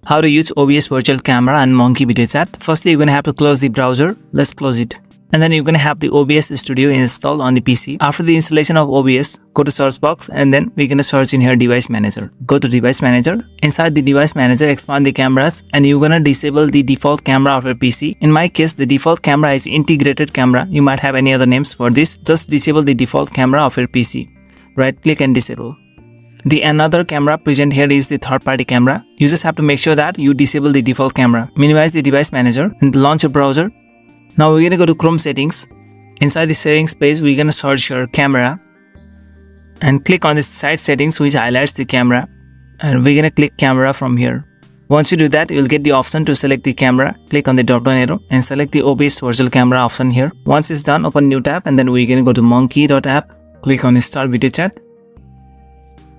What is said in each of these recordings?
How to use OBS virtual camera and Monkey video chat. Firstly, you're going to have to close the browser. Let's close it. And then you're going to have the OBS Studio installed on the PC. After the installation of OBS, go to search box and then we're going to search in here device manager. Go to device manager. Inside the device manager, expand the cameras and you're going to disable the default camera of your PC. In my case, the default camera is integrated camera. You might have any other names for this. Just disable the default camera of your PC. Right click and disable. The another camera present here is the third party camera. You just have to make sure that you disable the default camera. Minimize the device manager and launch a browser. Now we're gonna go to Chrome settings. Inside the settings page, we're gonna search your camera and click on the side settings which highlights the camera, and we're gonna click camera from here. Once you do that, you'll get the option to select the camera. Click on the drop down arrow and select the OBS virtual camera option here. Once it's done, open new tab and then we're gonna go to monkey.app. Click on start video chat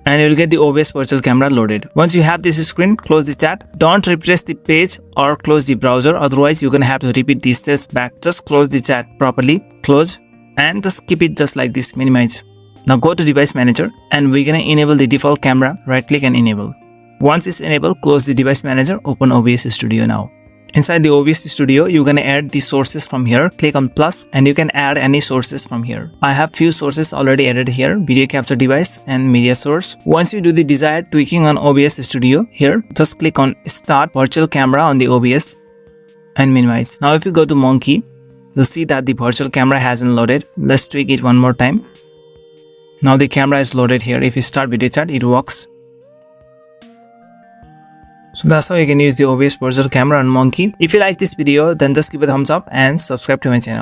and you'll get the OBS virtual camera loaded. Once you have this screen, close the chat. Don't refresh the page or close the browser, otherwise you're gonna have to repeat these steps back. Just close the chat properly, close, and just keep it just like this, minimize. Now go to device manager and we're gonna enable the default camera. Right click and enable. Once it's enabled, close the device manager, open OBS Studio now. Inside the OBS Studio, you're gonna add the sources from here. Click on plus and you can add any sources from here. I have few sources already added here: video capture device and media source. Once you do the desired tweaking on OBS Studio, here just click on start virtual camera on the OBS and minimize. Now if you go to Monkey, you'll see that the virtual camera has been loaded. Let's tweak it one more time. Now the camera is loaded here. If you start video chat, it works. So that's how you can use the OBS virtual camera on Monkey. If you like this video, then just give a thumbs up and subscribe to my channel.